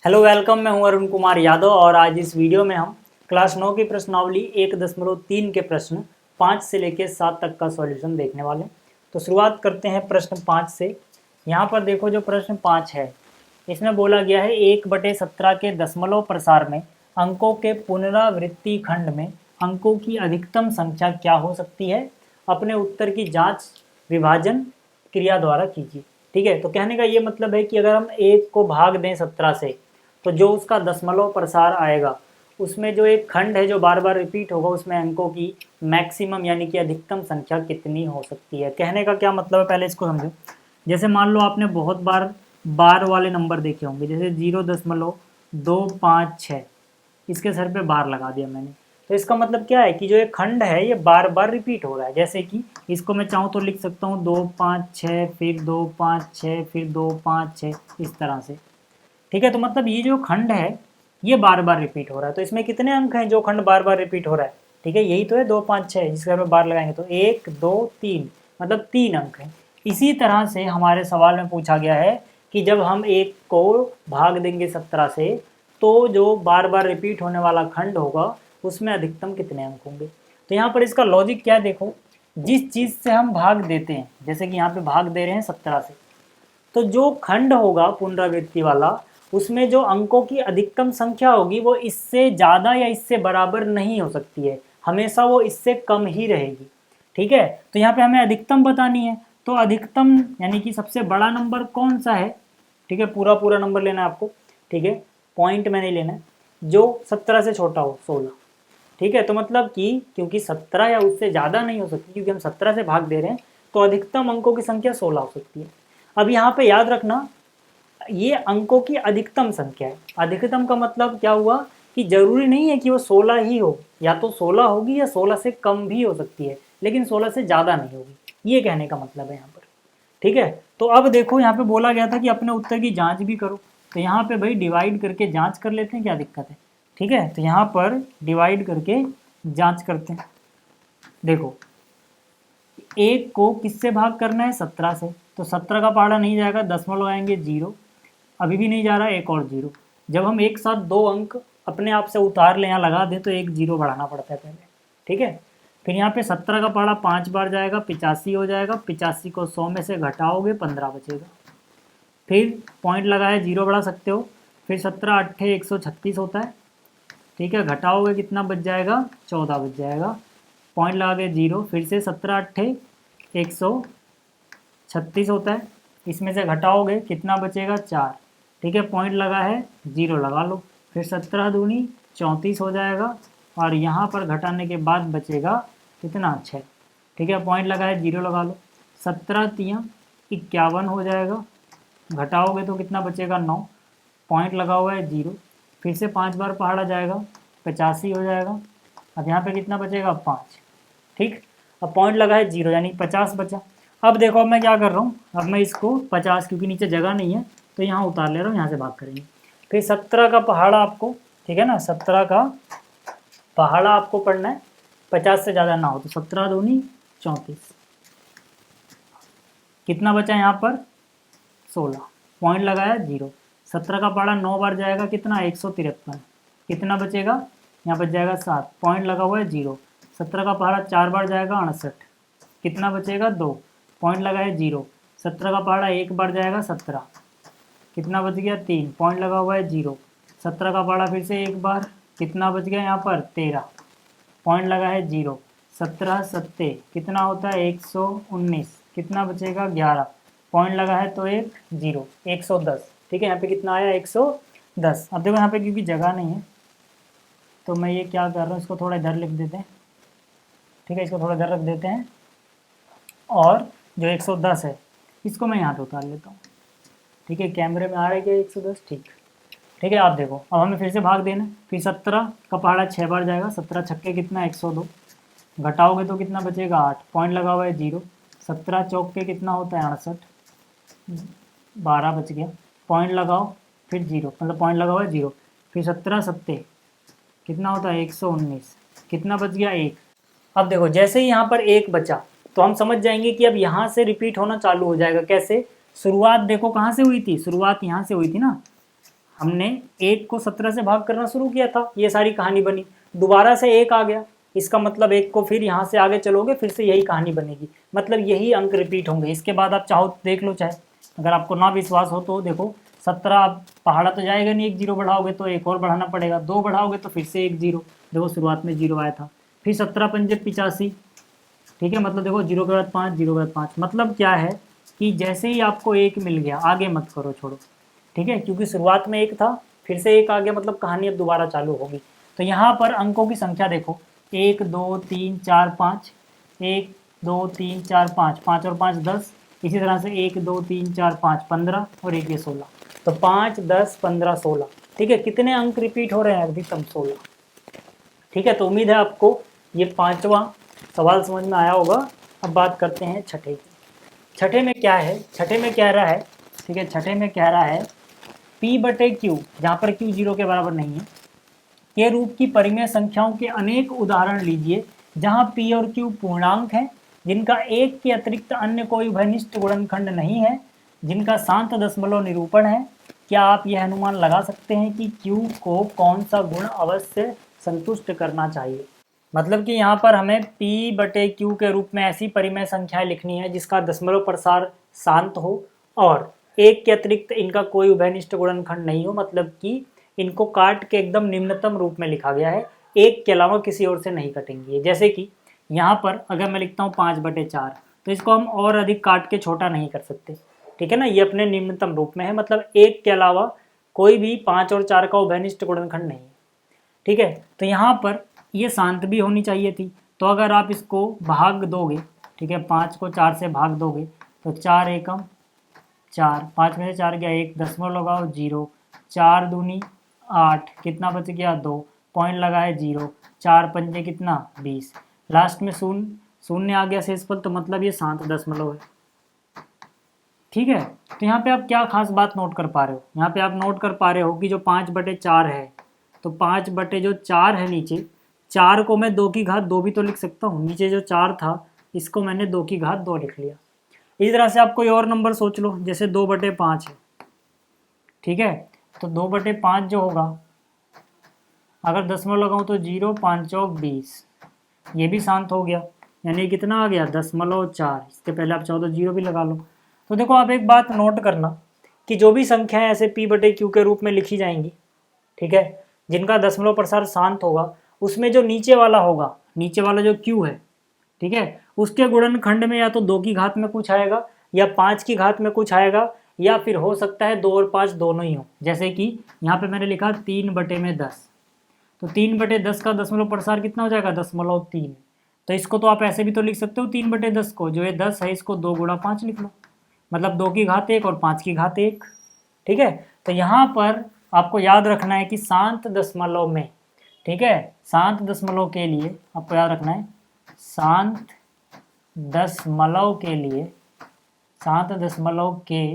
Hello welcome, मैं हूं अरुण कुमार यादव और आज इस वीडियो में हम क्लास 9 की प्रश्नावली 1.3 के प्रश्न 5 से लेकर 7 तक का सॉल्यूशन देखने वाले हैं। तो शुरुआत करते हैं प्रश्न 5 से। यहाँ पर देखो जो प्रश्न 5 है इसमें बोला गया है 1/17 के दशमलव प्रसार में अंकों के पुनरावृत्ति खंड में अंकों की अधिकतम संख्या क्या हो सकती है, अपने उत्तर की जाँच विभाजन क्रिया द्वारा कीजिए। ठीक है, तो कहने का ये मतलब है कि अगर हम 1 को भाग दें 17 से तो जो उसका दशमलव प्रसार आएगा उसमें जो एक खंड है जो बार बार रिपीट होगा उसमें अंकों की मैक्सिमम यानी कि अधिकतम संख्या कितनी हो सकती है। कहने का क्या मतलब है, पहले इसको समझो। जैसे मान लो आपने बहुत बार बार वाले नंबर देखे होंगे, जैसे 0.256 इसके सर पे बार लगा दिया मैंने, तो इसका मतलब क्या है कि जो एक खंड है ये बार बार रिपीट हो रहा है। जैसे कि इसको मैं चाहूँ तो लिख सकता हूँ 256 फिर 256 फिर 256 इस तरह से। ठीक है, तो मतलब ये जो खंड है ये बार बार रिपीट हो रहा है। तो इसमें कितने अंक हैं जो खंड बार बार रिपीट हो रहा है? ठीक है, यही तो है 2 5 6, जिसके हम बार लगाएंगे तो 1 2 3 मतलब 3 अंक हैं। इसी तरह से हमारे सवाल में पूछा गया है कि जब हम 1 को भाग देंगे 17 से तो जो बार बार रिपीट होने वाला खंड होगा उसमें अधिकतम कितने अंक होंगे। तो यहाँ पर इसका लॉजिक क्या देखो, जिस चीज़ से हम भाग देते हैं, जैसे कि यहाँ पे भाग दे रहे हैं 17 से, तो जो खंड होगा पुनरावृत्ति वाला उसमें जो अंकों की अधिकतम संख्या होगी वो इससे ज़्यादा या इससे बराबर नहीं हो सकती है, हमेशा वो इससे कम ही रहेगी। ठीक है, तो यहाँ पे हमें अधिकतम बतानी है, तो अधिकतम यानी कि सबसे बड़ा नंबर कौन सा है। ठीक है, पूरा पूरा नंबर लेना है आपको। ठीक है, पॉइंट में नहीं लेना है, जो 17 से छोटा हो 16। ठीक है, तो मतलब कि क्योंकि 17 या उससे ज़्यादा नहीं हो सकती, क्योंकि हम 17 से भाग दे रहे हैं तो अधिकतम अंकों की संख्या 16 हो सकती है। अब यहाँ पे याद रखना ये अंकों की अधिकतम संख्या है। अधिकतम का मतलब क्या हुआ कि जरूरी नहीं है कि वो 16 ही हो, या तो 16 होगी या 16 से कम भी हो सकती है, लेकिन 16 से ज़्यादा नहीं होगी, ये कहने का मतलब है यहाँ पर। ठीक है, तो अब देखो यहाँ पे बोला गया था कि अपने उत्तर की जांच भी करो, तो यहाँ पे भाई डिवाइड करके जांच कर लेते हैं, क्या दिक्कत है। ठीक है, तो यहाँ पर डिवाइड करके जांच करते हैं। देखो 1 को किससे भाग करना है 17 से, तो 17 का पहाड़ा नहीं जाएगा, दशमलव आएंगे 0, अभी भी नहीं जा रहा है, एक और 0। जब हम एक साथ 2 अंक अपने आप से उतार लें या लगा दें तो एक 0 बढ़ाना पड़ता है पहले। ठीक है, फिर यहाँ पे 17 का पहाड़ा 5 बार जाएगा, 85 हो जाएगा, 85 को 100 में से घटाओगे 15 बचेगा। फिर पॉइंट लगा है 0 बढ़ा सकते हो, फिर 17 8 136 होता है। ठीक है, घटाओगे कितना बच जाएगा, 14 बच जाएगा। पॉइंट लगा के 0, फिर से 17 8 136 होता है, इसमें से घटाओगे कितना बचेगा 4। ठीक है, पॉइंट लगा है 0 लगा लो, फिर 17 दूनी 34 हो जाएगा, और यहाँ पर घटाने के बाद बचेगा कितना 6। ठीक है, पॉइंट लगा है 0 लगा लो, 17 3 51 हो जाएगा, घटाओगे तो कितना बचेगा 9, पॉइंट लगा हुआ है 0, फिर से 5 बार पहाड़ा जाएगा 85 हो जाएगा, अब यहाँ पे कितना बचेगा 5। ठीक, अब पॉइंट लगा है 0 यानी 50 बचा। अब देखो अब मैं क्या कर रहा हूँ, अब मैं इसको 50 क्योंकि नीचे जगह नहीं है तो यहाँ उतार ले रहा हूँ, यहाँ से भाग करेंगे। फिर 17 का पहाड़ा आपको, ठीक है ना, 17 का पहाड़ा आपको पढ़ना है 50 से ज़्यादा ना हो, तो 17 दूनी 34, कितना बचा यहाँ पर 16, पॉइंट लगाया 0। 17 का पहाड़ा 9 बार जाएगा, कितना 153, कितना बचेगा यहाँ बच जाएगा 7, पॉइंट लगा हुआ है 0। 17 का पहाड़ा 4 बार जाएगा 68, कितना बचेगा 2, पॉइंट लगा है 0। 17 का पहाड़ा 1 बार जाएगा 17, कितना बच गया 3, पॉइंट लगा हुआ है 0। 17 का पहाड़ा फिर से 1 बार, कितना बच गया यहाँ पर 13, पॉइंट लगा है 0। 17 7 कितना होता है 119, कितना बचेगा 11, पॉइंट लगा है तो एक 0, 110। ठीक है, यहाँ पे कितना आया 110। अब देखो यहाँ पे क्योंकि जगह नहीं है तो मैं ये क्या कर रहा हूँ, इसको थोड़ा इधर लिख देते हैं। ठीक है, इसको थोड़ा इधर रख देते हैं, और जो 110 है इसको मैं यहाँ पे उतार लेता हूँ। ठीक है, कैमरे में आ रहा है क्या 110, ठीक। ठीक है, आप देखो अब हमें फिर से भाग देना है, फिर 17 का पहाड़ा 6 बार जाएगा, 17 छक्के कितना 102, घटाओगे तो कितना बचेगा 8, पॉइंट लगा हुआ है 0। 17 चौक के कितना होता है 68, 12 बच गया, पॉइंट लगाओ फिर 0, मतलब पॉइंट लगा हुआ है 0, फिर 17 7 कितना होता है 119, कितना बच गया 1। अब देखो जैसे ही यहाँ पर 1 बचा तो हम समझ जाएंगे कि अब यहाँ से रिपीट होना चालू हो जाएगा। कैसे, शुरुआत देखो कहाँ से हुई थी, शुरुआत यहाँ से हुई थी ना, हमने 1 को 17 से भाग करना शुरू किया था, ये सारी कहानी बनी, दोबारा से 1 आ गया, इसका मतलब 1 को फिर यहाँ से आगे चलोगे फिर से यही कहानी बनेगी, मतलब यही अंक रिपीट होंगे। इसके बाद आप चाहो तो देख लो, चाहे अगर आपको ना विश्वास हो तो देखो 17 आप पहाड़ा तो जाएगा नहीं, 1 0 बढ़ाओगे तो एक और बढ़ाना पड़ेगा, 2 बढ़ाओगे तो फिर से 1 0, देखो शुरुआत में 0 आया था, फिर 17 पंजे 85, ठीक है, मतलब देखो 0 के बाद 5, 0 के बाद 5, मतलब क्या है कि जैसे ही आपको 1 मिल गया आगे मत करो, छोड़ो, ठीक है, क्योंकि शुरुआत में 1 था फिर से 1 आ गया, मतलब कहानी अब दोबारा चालू होगी। तो यहाँ पर अंकों की संख्या देखो 1 2 3 4 5, 1 2 3 4 5, 5 और 5 10, इसी तरह से 1 2 3 4 5 15 और 1 ये 16, तो 5 10 15 16, ठीक है, कितने अंक रिपीट हो रहे हैं, अधिकतम 16, ठीक है। तो उम्मीद है आपको ये 5वां सवाल समझ में आया होगा। अब बात करते हैं छठे की। छठे में क्या है, छठे में कह रहा है, ठीक है, छठे में कह रहा है P/Q, जहाँ पर Q 0 के बराबर नहीं है, के रूप की परिमेय संख्याओं के अनेक उदाहरण लीजिए जहाँ P और Q पूर्णांक हैं, जिनका 1 के अतिरिक्त अन्य कोई उभयनिष्ठ गुणनखंड नहीं है, जिनका शांत दशमलव निरूपण है। क्या आप यह अनुमान लगा सकते हैं कि Q को कौन सा गुण अवश्य संतुष्ट करना चाहिए? मतलब कि यहाँ पर हमें P/Q के रूप में ऐसी परिमेय संख्याएं लिखनी है जिसका दशमलव प्रसार शांत हो और 1 के अतिरिक्त इनका कोई उभयनिष्ठ गुणनखंड नहीं हो, मतलब कि इनको काट के एकदम निम्नतम रूप में लिखा गया है, 1 के अलावा किसी और से नहीं कटेंगे। जैसे कि यहाँ पर अगर मैं लिखता हूँ 5/4, तो इसको हम और अधिक काट के छोटा नहीं कर सकते, ठीक है ना, ये अपने निम्नतम रूप में है, मतलब 1 के अलावा कोई भी 5 और 4 का उभयनिष्ठ गुणनखंड नहीं है, ठीक है। तो यहाँ पर ये शांत भी होनी चाहिए थी, तो अगर आप इसको भाग दोगे, ठीक है, 5 को 4 से भाग दोगे तो 4 एकम 4, 5 में से 4 गया 1, दशमलव लगाओ 0, 4 दूनी 8, कितना बच गया 2, पॉइंट लगाए 0, 4 पंजे कितना 20, लास्ट में शून्य शून्य आ गया शेषफल, तो मतलब ये शांत दशमलव है, ठीक है। तो यहाँ पे आप क्या खास बात नोट कर पा रहे हो, यहाँ पे आप नोट कर पा रहे हो कि जो 5/4 है, तो 5/4 है नीचे, 4 को मैं 2 की घात 2 भी तो लिख सकता हूँ, नीचे जो 4 था इसको मैंने 2 की घात 2 लिख लिया। इसी तरह से आप कोई और नंबर सोच लो, जैसे 2/5 है, ठीक है, तो 2/5 जो होगा अगर दशमलव लगाऊँ तो 0 5 चौक 20, ये भी शांत हो गया, यानी कितना आ गया 0.4, इसके पहले आप चाहो तो 0 भी लगा लो। तो देखो आप एक बात नोट करना कि जो भी संख्याएं ऐसे P/Q के रूप में लिखी जाएंगी, ठीक है, जिनका दशमलव प्रसार शांत होगा, उसमें जो नीचे वाला होगा, नीचे वाला जो Q है, ठीक है, उसके गुणनखंड में या तो 2 की घात में कुछ आएगा या 5 की घात में कुछ आएगा, या फिर हो सकता है 2 और 5 दोनों ही हो। जैसे कि यहाँ पे मैंने लिखा 3/10, तो 3/10 का दशमलव प्रसार कितना हो जाएगा 0.3, तो इसको तो आप ऐसे भी तो लिख सकते हो 3/10 को, जो ये 10 है इसको 2 गुणा 5 लिख लो, मतलब 2 की घात 1 और 5 की घात 1, ठीक है। तो यहाँ पर आपको याद रखना है कि शांत दशमलव में, ठीक है, शांत दशमलव के लिए आपको याद रखना है, शांत दशमलव के लिए, शांत दशमलव के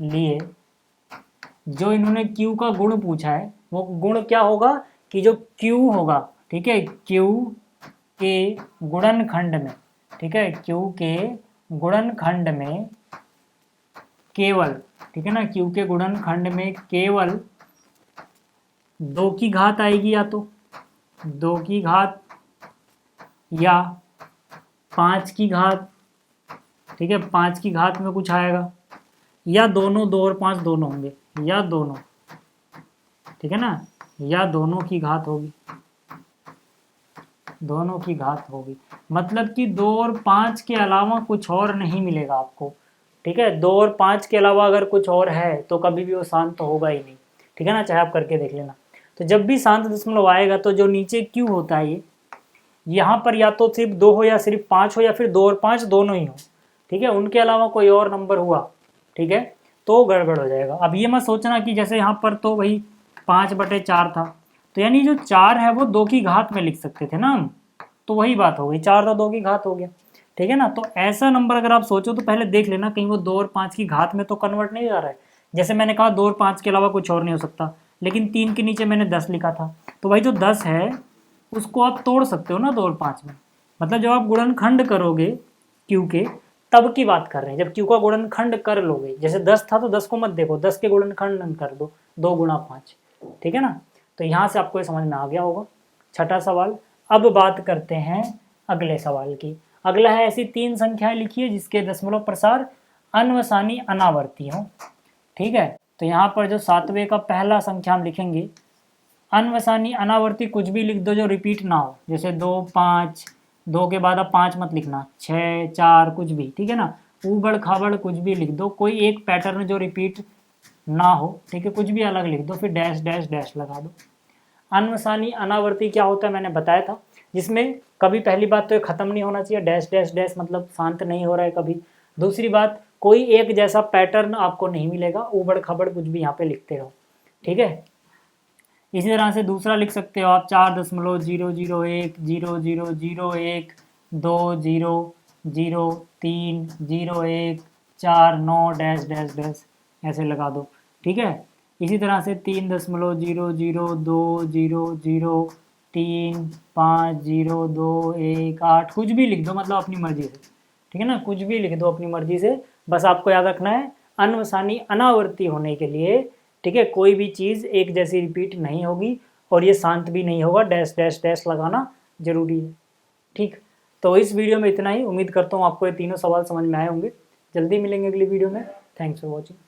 लिए जो इन्होंने Q का गुण पूछा है, वो गुण क्या होगा कि जो Q होगा, ठीक है, Q के गुणनखंड में, ठीक है, Q के गुणनखंड में केवल, ठीक है ना, Q के गुणनखंड में केवल 2 की घात आएगी, या तो 2 की घात या 5 की घात, ठीक है, 5 की घात में कुछ आएगा, या दोनों, 2 और 5 दोनों होंगे, या दोनों, ठीक है ना, या दोनों की घात होगी, दोनों की घात होगी, मतलब कि 2 और 5 के अलावा कुछ और नहीं मिलेगा आपको, ठीक है, 2 और 5 के अलावा अगर कुछ और है तो कभी भी वो शांत तो होगा ही नहीं, ठीक है ना, चाहे आप करके देख लेना। तो जब भी शांत दशमलव आएगा तो जो नीचे Q होता है, ये यहाँ पर या तो सिर्फ 2 हो या सिर्फ 5 हो या फिर 2 और 5 दोनों ही हो, ठीक है, उनके अलावा कोई और नंबर हुआ, ठीक है, तो गड़बड़ हो जाएगा। अब ये मत सोचना कि जैसे यहाँ पर तो वही 5/4 था, तो यानी जो 4 है वो 2 की घात में लिख सकते थे ना हम, तो वही बात हो गई, 4 तो 2 की घात हो गया, ठीक है ना। तो ऐसा नंबर अगर आप सोचो तो पहले देख लेना कहीं वो 2 और 5 की घात में तो कन्वर्ट नहीं जा रहा है। जैसे मैंने कहा 2 और 5 के अलावा कुछ और नहीं हो सकता, लेकिन 3 के नीचे मैंने 10 लिखा था, तो भाई जो 10 है उसको आप तोड़ सकते हो ना 2 और 5 में, मतलब जब आप गुणनखंड करोगे Q के, तब की बात कर रहे हैं जब q का गुणनखंड कर लोगे। जैसे 10 था तो 10 को मत देखो, 10 के गुणनखंड कर दो, 2 गुणा 5, ठीक है ना। तो यहाँ से आपको ये समझ में आ गया होगा। छठा सवाल। अब बात करते हैं अगले सवाल की। अगला है ऐसी 3 संख्याएं लिखिए जिसके दशमलव प्रसार अन्वसानी अनावर्ती हो, ठीक है। तो यहाँ पर जो 7वें का पहला संख्या हम लिखेंगे, अन्वसानी अनावर्ती कुछ भी लिख दो जो रिपीट ना हो, जैसे 2 5, 2 के बाद अब 5 मत लिखना, 6 4 कुछ भी, ठीक है ना। ऊबड़ खाबड़ कुछ भी लिख दो, कोई एक पैटर्न जो रिपीट ना हो, ठीक है, कुछ भी अलग लिख दो, फिर डैश डैश डैश लगा दो। अन्वसानी अनावर्ती क्या होता है मैंने बताया था, जिसमें कभी पहली बात तो ये खत्म नहीं होना चाहिए, डैश डैश डैश मतलब शांत नहीं हो रहा है कभी। दूसरी बात, कोई एक जैसा पैटर्न आपको नहीं मिलेगा, ऊबड़ खाबड़ कुछ भी यहाँ पे लिखते रहो, ठीक है। इसी तरह से दूसरा लिख सकते हो आप 4.001 2 0 0 3 0 1 4 9 डैश डैश डैश ऐसे लगा दो, ठीक है। इसी तरह से 3.00203 5 0 2 1 8 कुछ भी लिख दो, मतलब अपनी मर्जी से, ठीक है ना, कुछ भी लिख दो अपनी मर्जी से। बस आपको याद रखना है अन्वसानी अनावर्ती होने के लिए, ठीक है, कोई भी चीज़ एक जैसी रिपीट नहीं होगी और ये शांत भी नहीं होगा, डैश डैश डैश लगाना जरूरी है, ठीक। तो इस वीडियो में इतना ही। उम्मीद करता हूँ आपको ये तीनों सवाल समझ में आए होंगे। जल्दी मिलेंगे अगली वीडियो में। Thanks for watching.